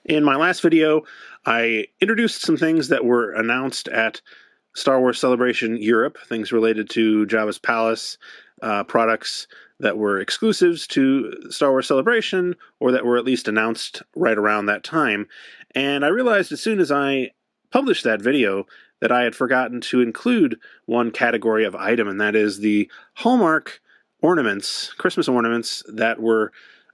In my last video, I introduced some things that were announced at Star Wars Celebration Europe, things related to Jabba's Palace, products that were exclusives to Star Wars Celebration, or that were at least announced right around that time. And I realized as soon as I published that video that I had forgotten to include one category of item, and that is the Hallmark ornaments, Christmas ornaments that were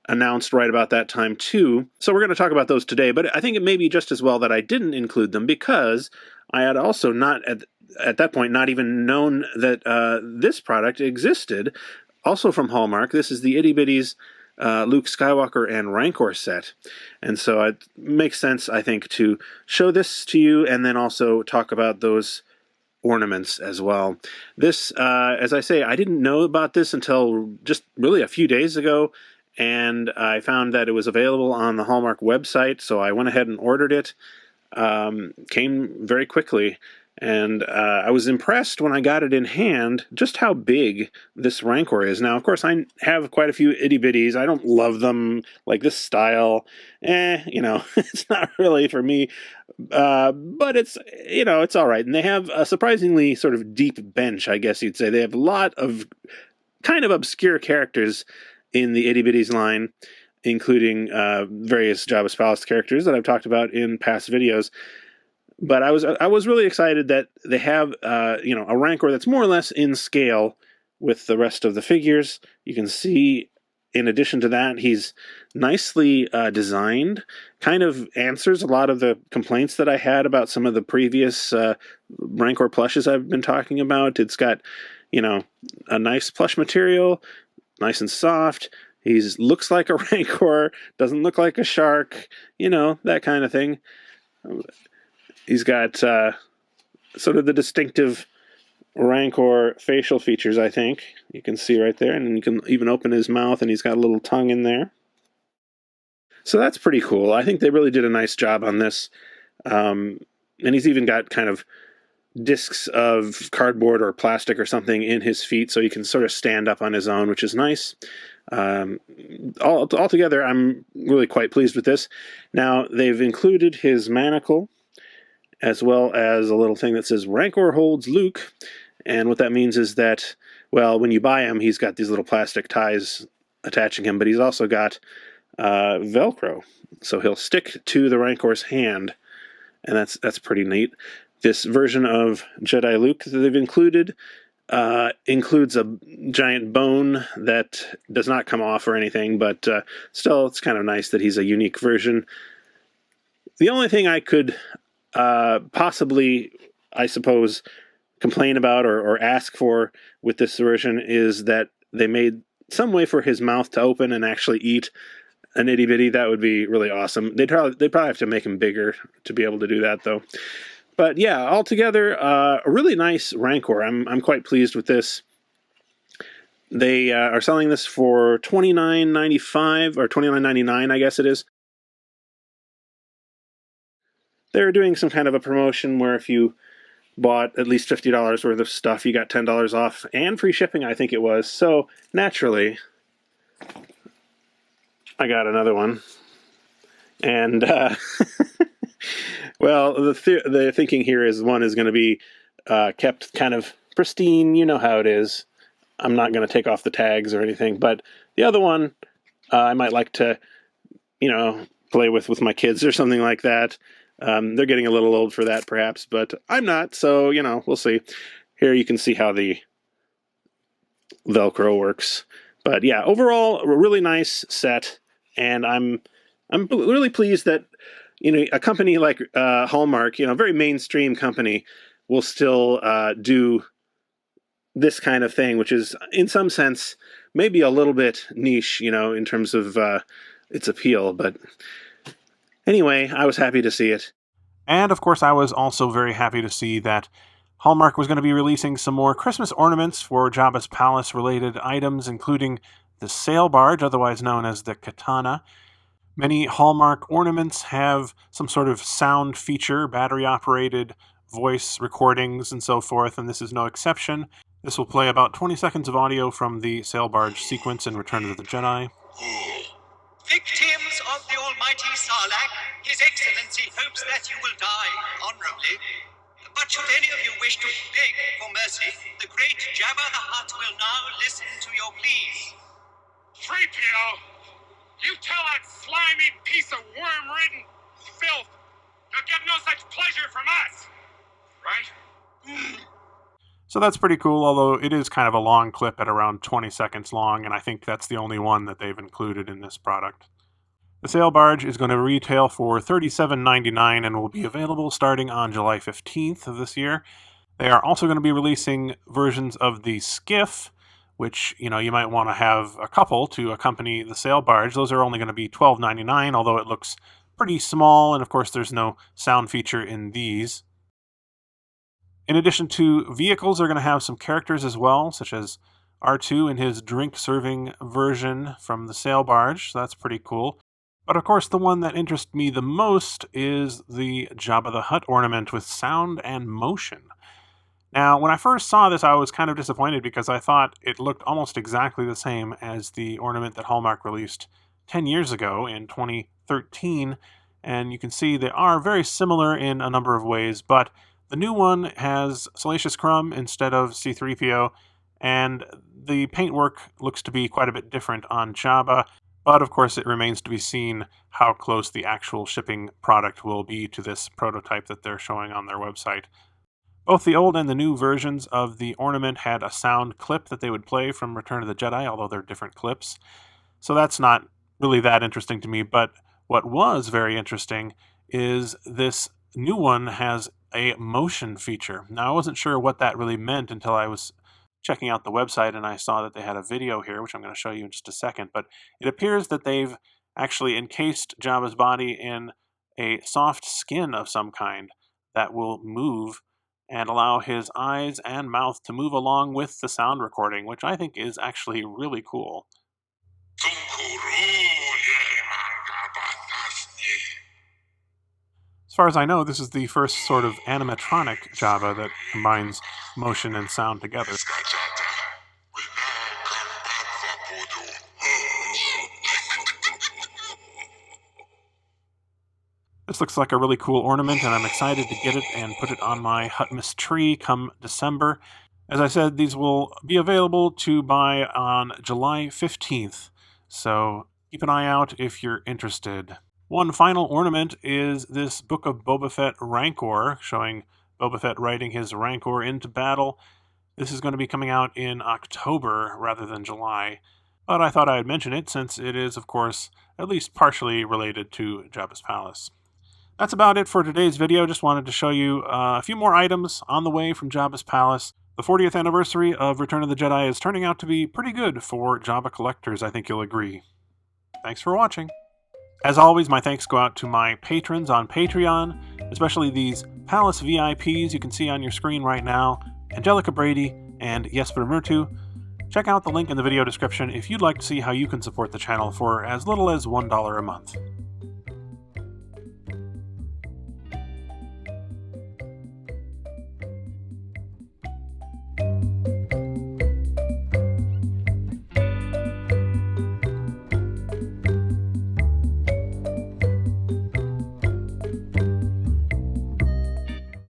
announced right about that time too. So we're going to talk about those today, but I think it may be just as well that I didn't include them because I had also not, at that point, not even known that this product existed, also from Hallmark. This is the Itty Bitty's Luke Skywalker and Rancor set. And so it makes sense, I think, to show this to you and then also talk about those ornaments as well. This, as I say, I didn't know about this until just really a few days ago, and I found that it was available on the Hallmark website, so I went ahead and ordered it. Came very quickly, and I was impressed when I got it in hand just how big this Rancor is. Now, of course, I have quite a few itty bitties. I don't love them, like this style. It's not really for me, but it's, it's all right. And they have a surprisingly sort of deep bench, I guess you'd say. They have a lot of kind of obscure characters in the Itty Bitties line, including various Jabba's Palace characters that I've talked about in past videos. But I was really excited that they have a Rancor that's more or less in scale with the rest of the figures. You can see, in addition to that, he's nicely designed. Kind of answers a lot of the complaints that I had about some of the previous Rancor plushes I've been talking about. It's got, a nice plush material, nice and soft. He looks like a Rancor, doesn't look like a shark, that kind of thing. He's got sort of the distinctive Rancor facial features, I think. You can see right there, and you can even open his mouth, and he's got a little tongue in there. So that's pretty cool. I think they really did a nice job on this. And he's even got kind of discs of cardboard or plastic or something in his feet, so he can sort of stand up on his own, which is nice. Altogether, I'm really quite pleased with this. Now, they've included his manacle, as well as a little thing that says Rancor holds Luke. And what that means is that, well, when you buy him, he's got these little plastic ties attaching him, but he's also got Velcro. So he'll stick to the Rancor's hand, and that's pretty neat. This version of Jedi Luke that they've included includes a giant bone that does not come off or anything, but still, it's kind of nice that he's a unique version. The only thing I could possibly, I suppose, complain about or ask for with this version is that they made some way for his mouth to open and actually eat an itty bitty. That would be really awesome. They'd probably have to make him bigger to be able to do that, though. But yeah, altogether, a really nice Rancor. I'm quite pleased with this. They are selling this for $29.95 or $29.99, I guess it is. They're doing some kind of a promotion where if you bought at least $50 worth of stuff, you got $10 off and free shipping, I think it was. So naturally, I got another one. And well, the thinking here is one is going to be kept kind of pristine. You know how it is. I'm not going to take off the tags or anything. But the other one, I might like to, play with my kids or something like that. They're getting a little old for that, perhaps, but I'm not. So, we'll see. Here you can see how the Velcro works. But yeah, overall, a really nice set. And I'm really pleased that a company like Hallmark, a very mainstream company, will still do this kind of thing, which is, in some sense, maybe a little bit niche, in terms of its appeal. But anyway, I was happy to see it. And, of course, I was also very happy to see that Hallmark was going to be releasing some more Christmas ornaments for Jabba's Palace-related items, including the sail barge, otherwise known as the katana. Many Hallmark ornaments have some sort of sound feature, battery-operated voice recordings and so forth, and this is no exception. This will play about 20 seconds of audio from the sail barge sequence in Return of the Jedi. Victims of the almighty Sarlacc, His Excellency hopes that you will die honorably. But should any of you wish to beg for mercy, the great Jabba the Hutt will now listen to your pleas. 3PO, you tell that slimy piece of worm-ridden filth he'll get no such pleasure from us, right? So that's pretty cool, although it is kind of a long clip at around 20 seconds long, and I think that's the only one that they've included in this product. The sail barge is going to retail for $37.99 and will be available starting on July 15th of this year. They are also going to be releasing versions of the skiff, which, you might want to have a couple to accompany the sail barge. Those are only going to be $12.99, although it looks pretty small, and of course there's no sound feature in these. In addition to vehicles, they're going to have some characters as well, such as R2 in his drink-serving version from the sail barge, so that's pretty cool. But of course, the one that interests me the most is the Jabba the Hutt ornament with sound and motion. Now, when I first saw this, I was kind of disappointed because I thought it looked almost exactly the same as the ornament that Hallmark released 10 years ago in 2013, and you can see they are very similar in a number of ways, but the new one has Salacious Crumb instead of C-3PO, and the paintwork looks to be quite a bit different on Jabba. But of course, it remains to be seen how close the actual shipping product will be to this prototype that they're showing on their website. Both the old and the new versions of the ornament had a sound clip that they would play from Return of the Jedi, although they're different clips. So that's not really that interesting to me, but what was very interesting is this new one has a motion feature. Now, I wasn't sure what that really meant until I was checking out the website and I saw that they had a video here, which I'm going to show you in just a second, but it appears that they've actually encased Jabba's body in a soft skin of some kind that will move and allow his eyes and mouth to move along with the sound recording, which I think is actually really cool. As far as I know, this is the first sort of animatronic Jabba that combines motion and sound together. This looks like a really cool ornament, and I'm excited to get it and put it on my Huttmas tree come December. As I said, these will be available to buy on July 15th, so keep an eye out if you're interested. One final ornament is this Book of Boba Fett Rancor, showing Boba Fett riding his Rancor into battle. This is going to be coming out in October rather than July, but I thought I'd mention it since it is, of course, at least partially related to Jabba's palace. That's about it for today's video. Just wanted to show you a few more items on the way from Jabba's palace. The 40th anniversary of Return of the Jedi is turning out to be pretty good for Jabba collectors, I think you'll agree. Thanks for watching. As always, my thanks go out to my patrons on Patreon, especially these Palace VIPs you can see on your screen right now, Angelica Brady and Jesper Murtu. Check out the link in the video description if you'd like to see how you can support the channel for as little as $1 a month.